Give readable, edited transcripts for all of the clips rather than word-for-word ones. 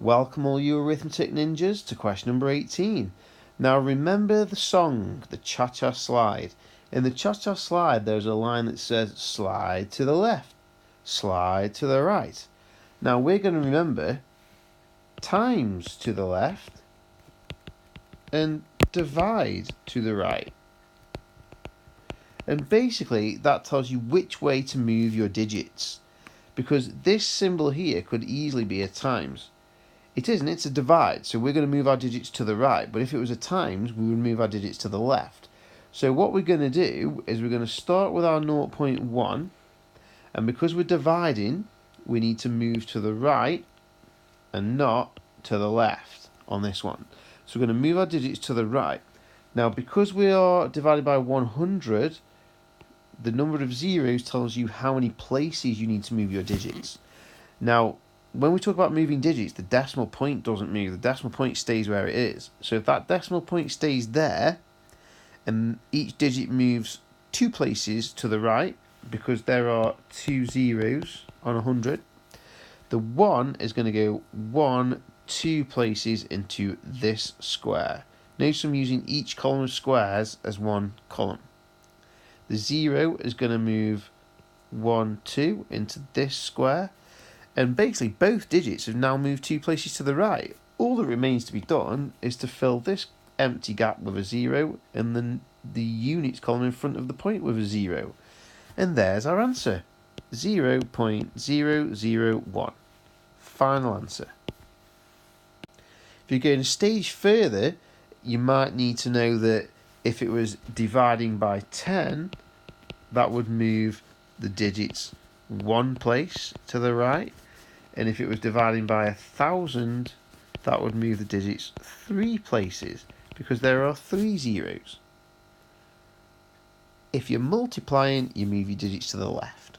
Welcome all you arithmetic ninjas to question number 18. Now remember the song, the cha-cha slide. In the cha-cha slide there's a line that says slide to the left, slide to the right. Now we're going to remember times to the left and divide to the right. And basically that tells you which way to move your digits, because this symbol here could easily be a times. It isn't, it's a divide, so we're going to move our digits to the right, but if it was a times, we would move our digits to the left. So what we're going to do is we're going to start with our 0.1, and because we're dividing, we need to move to the right and not to the left on this one. So we're going to move our digits to the right. Now because we are divided by 100, the number of zeros tells you how many places you need to move your digits. Now, when we talk about moving digits, the decimal point doesn't move. The decimal point stays where it is. So if that decimal point stays there, and each digit moves 2 places to the right, because there are 2 zeros on 100, the 1 is going to go 1, 2 places into this square. Notice I'm using each column of squares as one column. The 0 is going to move 1, 2 into this square. And basically both digits have now moved 2 places to the right. All that remains to be done is to fill this empty gap with a 0 and then the units column in front of the point with a 0. And there's our answer, 0.001. Final answer. If you're going a stage further, you might need to know that if it was dividing by 10, that would move the digits 1 place to the right, and if it was dividing by 1,000, that would move the digits 3 places, because there are 3 zeros. If you're multiplying, you move your digits to the left.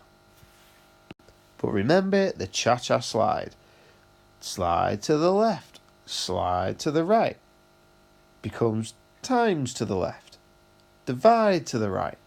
But remember the cha-cha slide. Slide to the left, slide to the right. Becomes times to the left, divide to the right.